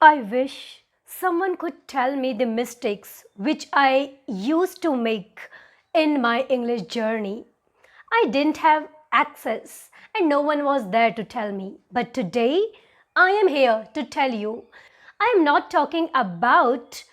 I wish someone could tell me the mistakes which I used to make in my English journey. I didn't have access and no one was there to tell me. But today I am here to tell you. I am not talking about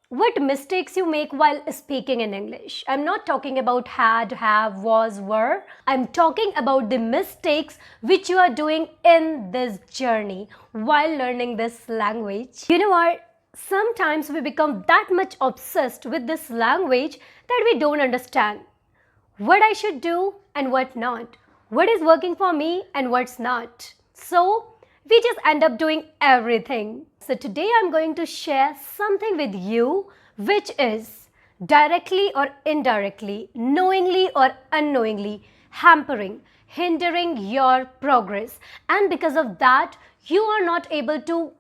what mistakes you make while speaking in English. I'm not talking about had, have, was, were. I'm talking about the mistakes which you are doing in this journey while learning this language. You know what? Sometimes we become that much obsessed with this language that we don't understand what I should do and what not, what is working for me and what's not. So we just end up doing everything. So today I'm going to share something with you which is directly or indirectly, knowingly or unknowingly hampering, hindering your progress, and because of that you are not able to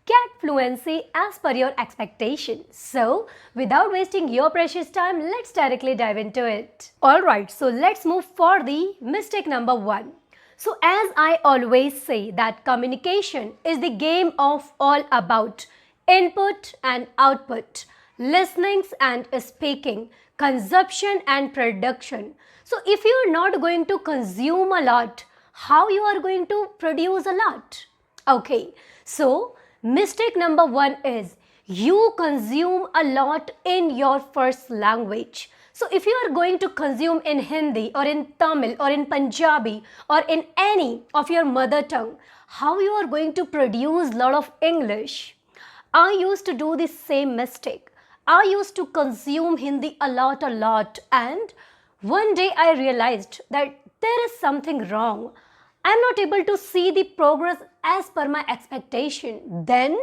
get fluency as per your expectations. So without wasting your precious time, let's directly dive into it. Alright, so let's move for the mistake number 1. So as I always say that communication is the game of all about input and output, listenings and speaking, consumption and production. So if you are not going to consume a lot, how you are going to produce a lot? Okay, so mistake number 1 is you consume a lot in your first language. So if you are going to consume in Hindi or in Tamil or in Punjabi or in any of your mother tongue, how you are going to produce a lot of English? I used to do the same mistake. I used to consume Hindi a lot and one day I realized that there is something wrong. I'm not able to see the progress as per my expectation. Then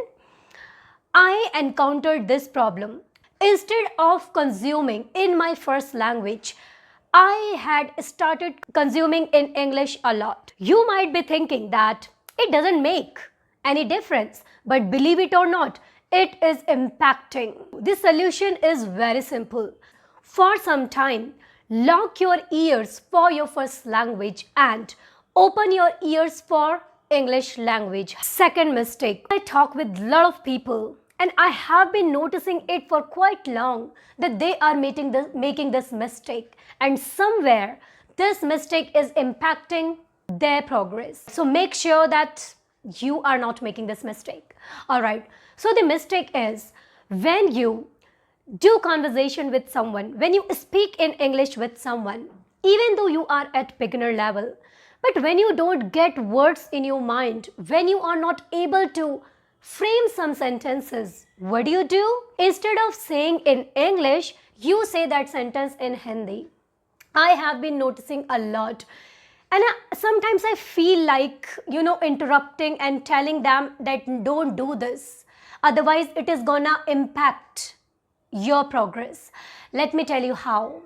I encountered this problem. Instead of consuming in my first language, I had started consuming in English a lot. You might be thinking that it doesn't make any difference, but believe it or not, it is impacting. The solution is very simple. For some time, lock your ears for your first language and open your ears for English language. Second mistake, I talk with a lot of people and I have been noticing it for quite long that they are making this mistake, and somewhere this mistake is impacting their progress. So make sure that you are not making this mistake. Alright, so the mistake is when you do conversation with someone, when you speak in English with someone, even though you are at beginner level, but when you don't get words in your mind, when you are not able to frame some sentences, what do? Instead of saying in English, you say that sentence in Hindi. I have been noticing a lot. And sometimes I feel like, interrupting and telling them that don't do this. Otherwise, it is gonna impact your progress. Let me tell you how.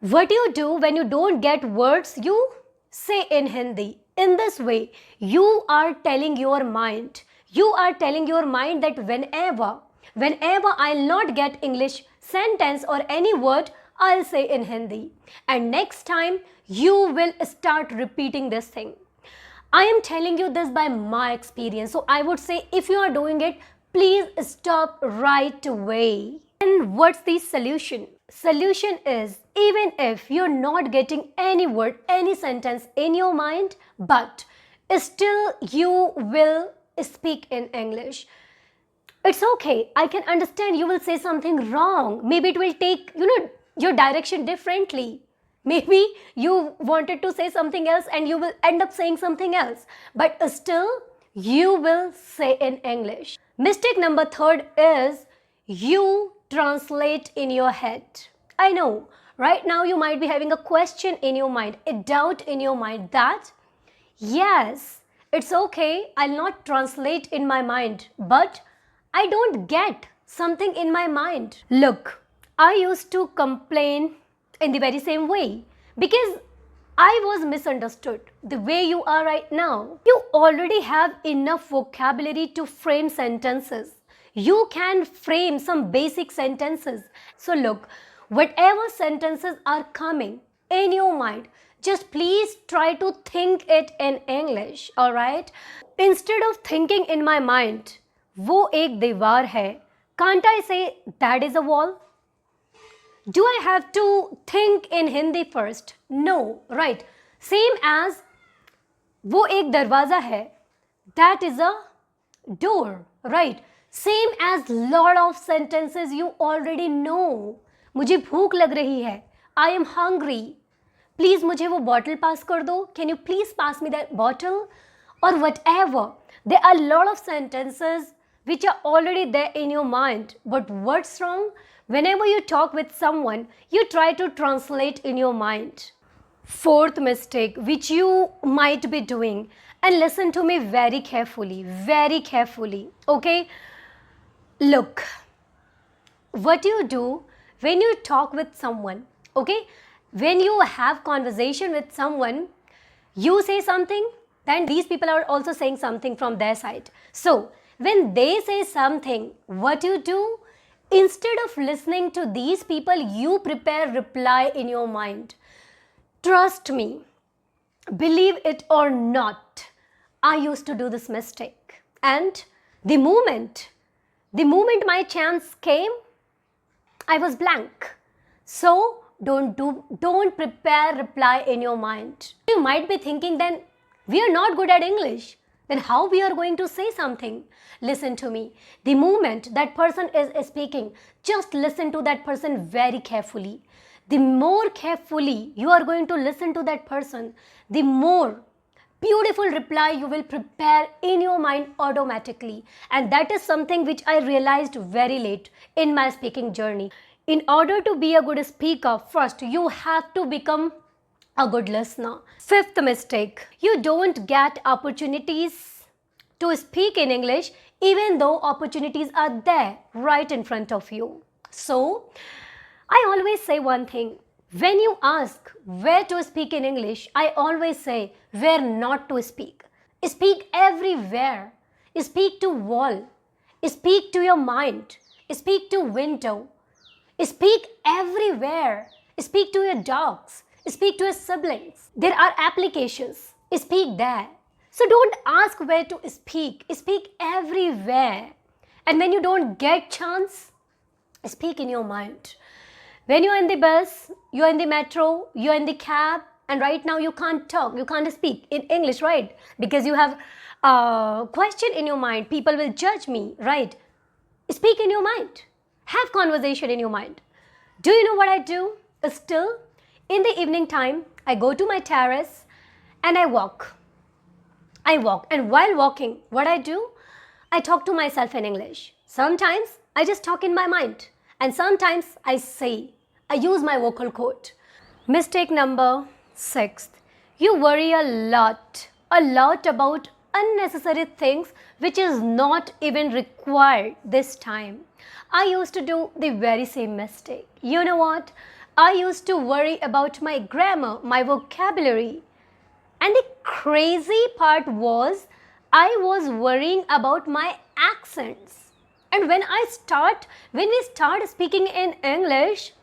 What you do when you don't get words, you say in Hindi. In this way, you are telling your mind. You are telling your mind that whenever I'll not get English sentence or any word, I'll say in Hindi. And next time, you will start repeating this thing. I am telling you this by my experience. So I would say if you are doing it, please stop right away. And what's the solution? Solution is, even if you're not getting any word, any sentence in your mind, but still you will speak in English. It's okay. I can understand you will say something wrong. Maybe it will take, your direction differently. Maybe you wanted to say something else and you will end up saying something else. But still, you will say in English. Mistake number 3 is you translate in your head. I know, right now you might be having a question in your mind, a doubt in your mind that, yes, it's okay, I'll not translate in my mind, but I don't get something in my mind. Look, I used to complain in the very same way because I was misunderstood the way you are right now. You already have enough vocabulary to frame sentences. You can frame some basic sentences. So look, whatever sentences are coming in your mind, just please try to think it in English, alright? instead of thinking in my mind, वो एक दीवार है, can't I say that is a wall? Do I have to think in Hindi first? No, right. Same as वो एक दरवाजा है, that is a door, right. Same as lot of sentences you already know. मुझे भूख लग रही है, I am hungry. Please मुझे वो बॉटल पास कर दो. Can you please pass me that bottle? Or whatever. There are a lot of sentences which are already there in your mind. But what's wrong? Whenever you talk with someone, you try to translate in your mind. Fourth mistake which you might be doing, and listen to me very carefully, okay? Look, what you do when you talk with someone, okay? When you have conversation with someone, you say something, then these people are also saying something from their side. So, when they say something, what you do? Instead of listening to these people, you prepare reply in your mind. Trust me, believe it or not, I used to do this mistake. And the moment my chance came, I was blank. So, don't prepare reply in your mind. You might be thinking, then we are not good at English. Then how we are going to say something? Listen to me. The moment that person is speaking, just listen to that person very carefully. The more carefully you are going to listen to that person, the more beautiful reply you will prepare in your mind automatically. And that is something which I realized very late in my speaking journey. In order to be a good speaker, first you have to become a good listener. Fifth mistake, you don't get opportunities to speak in English even though opportunities are there right in front of you. So, I always say one thing. When you ask where to speak in English, I always say where not to speak. Speak everywhere. Speak to wall. Speak to your mind. Speak to window. Speak everywhere. Speak to your dogs. Speak to your siblings. There are applications. Speak there. So don't ask where to speak. Speak everywhere. And when you don't get chance, speak in your mind. When you're in the bus, you're in the metro, you're in the cab, and right now you can't talk, you can't speak in English, right? Because you have a question in your mind. People will judge me, right? Speak in your mind. Have conversation in your mind. Do you know what I do? Still, in the evening time, I go to my terrace and I walk. And while walking, what I do? I talk to myself in English. Sometimes I just talk in my mind. And sometimes I use my vocal cord. Mistake number 6. You worry a lot about unnecessary things which is not even required this time. I used to do the very same mistake. You know what? I used to worry about my grammar, my vocabulary. And the crazy part was, I was worrying about my accents. And when we start speaking in English,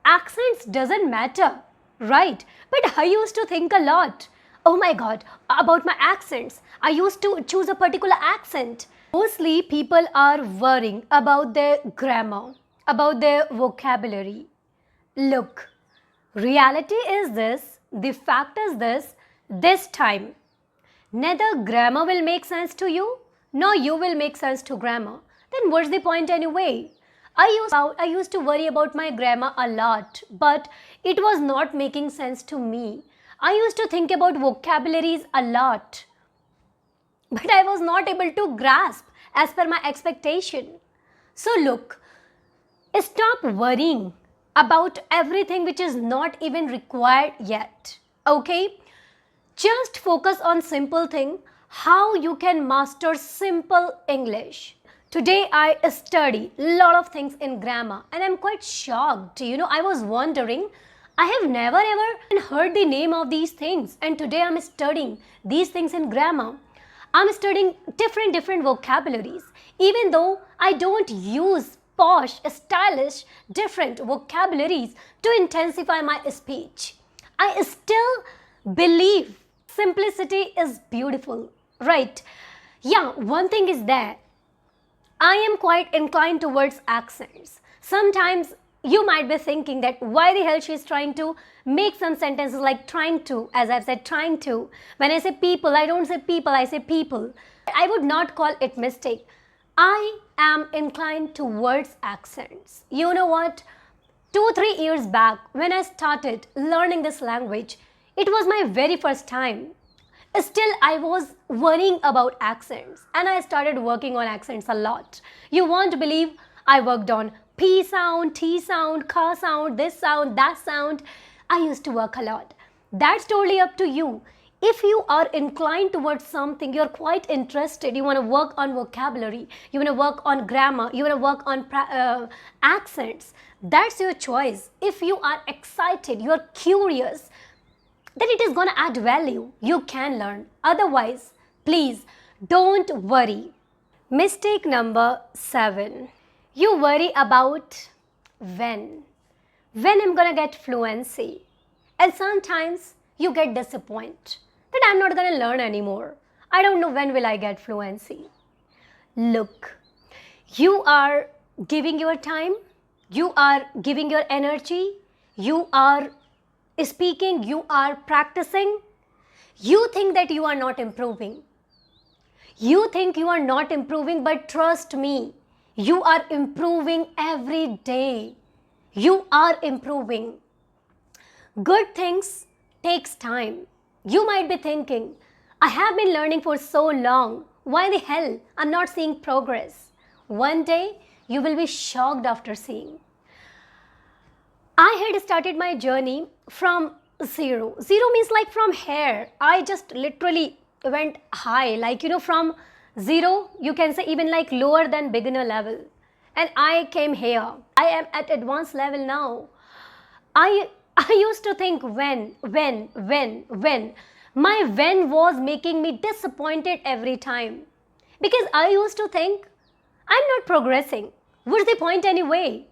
accents doesn't matter, right? But I used to think a lot. Oh my God, about my accents. I used to choose a particular accent. Mostly people are worrying about their grammar, about their vocabulary. Look, reality is this, the fact is this time, neither grammar will make sense to you, nor you will make sense to grammar. Then what's the point anyway? I used to worry about my grammar a lot, but it was not making sense to me. I used to think about vocabularies a lot, but I was not able to grasp as per my expectation. So look, stop worrying about everything which is not even required yet, okay? Just focus on simple thing, how you can master simple English. Today I study a lot of things in grammar and I'm quite shocked. You know, I was wondering, I have never ever heard the name of these things, and today I'm studying these things in grammar. I'm studying different vocabularies. Even though I don't use posh, stylish, different vocabularies to intensify my speech, I still believe simplicity is beautiful, right? Yeah, one thing is there. I am quite inclined towards accents. Sometimes you might be thinking that why the hell she's trying to make some sentences like trying to, as I've said, trying to. When I say people, I don't say people, I say people. I would not call it mistake. I am inclined towards accents. You know what? 2-3 years back, when I started learning this language, it was my very first time. Still, I was worrying about accents and I started working on accents a lot. You won't believe I worked on P sound, T sound, K sound, this sound, that sound. I used to work a lot. That's totally up to you. If you are inclined towards something, you're quite interested, you want to work on vocabulary, you want to work on grammar, you want to work on accents, that's your choice. If you are excited, you're curious, then it is going to add value. You can learn. Otherwise, please don't worry. Mistake number 7. You worry about when. When I'm going to get fluency. And sometimes you get disappointed that I'm not going to learn anymore. I don't know when will I get fluency. Look, you are giving your time, you are giving your energy, you are speaking, you are practicing. You think that you are not improving. You think you are not improving, but trust me, you are improving every day. You are improving. Good things takes time. You might be thinking, I have been learning for so long. Why the hell I'm not seeing progress? One day you will be shocked after seeing. I had started my journey from zero. Zero means like from here. I just literally went high, like, from zero, you can say even like lower than beginner level. And I came here. I am at advanced level now. I used to think when. My when was making me disappointed every time. Because I used to think, I'm not progressing. What's the point anyway?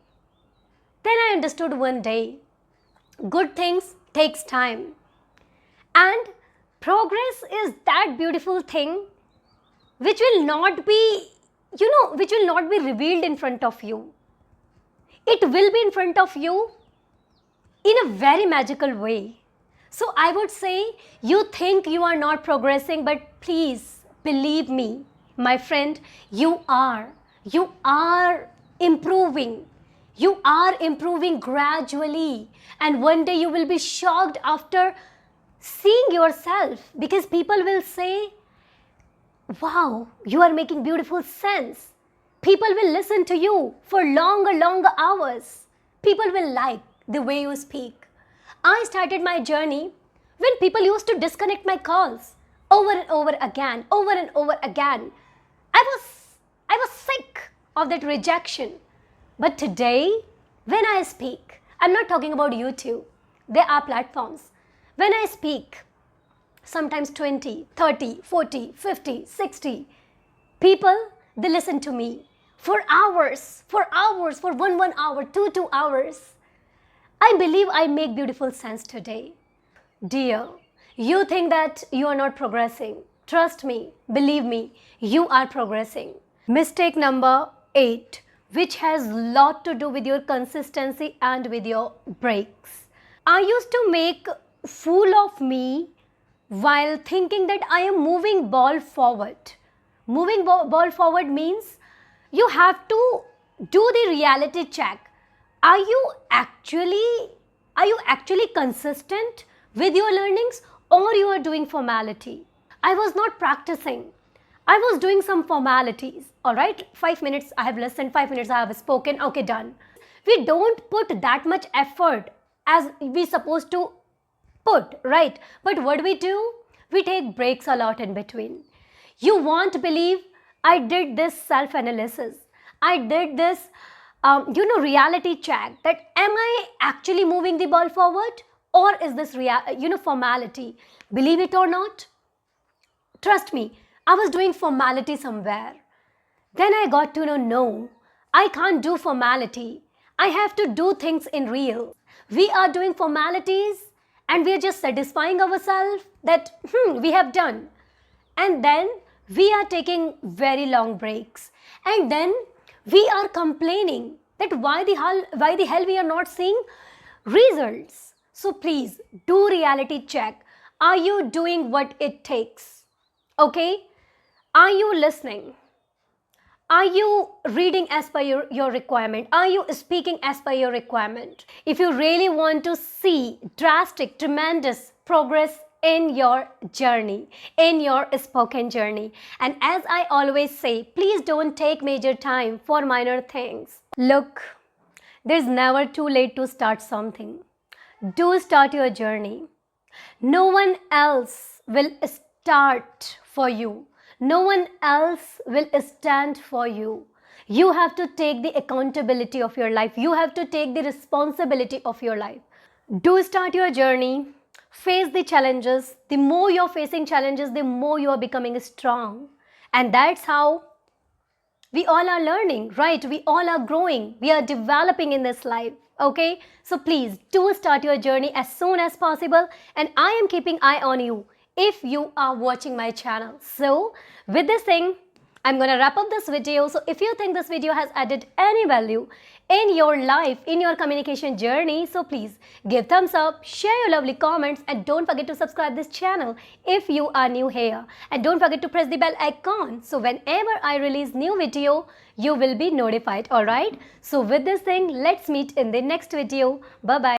Then I understood one day, good things takes time. And progress is that beautiful thing which will not be, which will not be revealed in front of you. It will be in front of you in a very magical way. So I would say, you think you are not progressing, but please believe me, my friend, you are. You are improving. You are improving gradually, and one day you will be shocked after seeing yourself, because people will say, wow, you are making beautiful sense. People will listen to you for longer hours. People will like the way you speak. I started my journey when people used to disconnect my calls over and over again. I was sick of that rejection. But today, when I speak, I'm not talking about YouTube. There are platforms. When I speak, sometimes 20, 30, 40, 50, 60 people, they listen to me for hours, for 1 hour, 2 hours. I believe I make beautiful sense today. Dear, you think that you are not progressing. Trust me, believe me, you are progressing. Mistake number 8. Which has a lot to do with your consistency and with your breaks. I used to make fool of me while thinking that I am moving ball forward. Moving ball forward means you have to do the reality check. Are you actually consistent with your learnings, or you are doing formality? I was not practicing. I was doing some formalities. All right, 5 minutes I have listened, 5 minutes I have spoken, okay, done. We don't put that much effort as we supposed to put, right? But what do? We take breaks a lot in between. You won't believe I did this self-analysis. I did this, reality check that am I actually moving the ball forward, or is this formality? Believe it or not, trust me, I was doing formality somewhere. Then I got to know, no, I can't do formality. I have to do things in real. We are doing formalities and we are just satisfying ourselves that we have done. And then we are taking very long breaks, and then we are complaining that why the hell we are not seeing results. So please do reality check. Are you doing what it takes? Okay? Are you listening? Are you reading as per your requirement? Are you speaking as per your requirement? If you really want to see drastic, tremendous progress in your journey, in your spoken journey, and as I always say, please don't take major time for minor things. Look, there's never too late to start something. Do start your journey. No one else will start for you. No one else will stand for you. You have to take the accountability of your life. You have to take the responsibility of your life. Do start your journey. Face the challenges. The more you're facing challenges, the more you are becoming strong. And that's how we all are learning, right? We all are growing. We are developing in this life. Okay, so please do start your journey as soon as possible, and I am keeping eye on you if you are watching my channel. So with this thing, I'm gonna wrap up this video. So if you think this video has added any value in your life, in your communication journey, so please give thumbs up, share your lovely comments, and don't forget to subscribe this channel if you are new here. And don't forget to press the bell icon, so whenever I release new video, you will be notified. Alright, so with this thing, let's meet in the next video. Bye bye.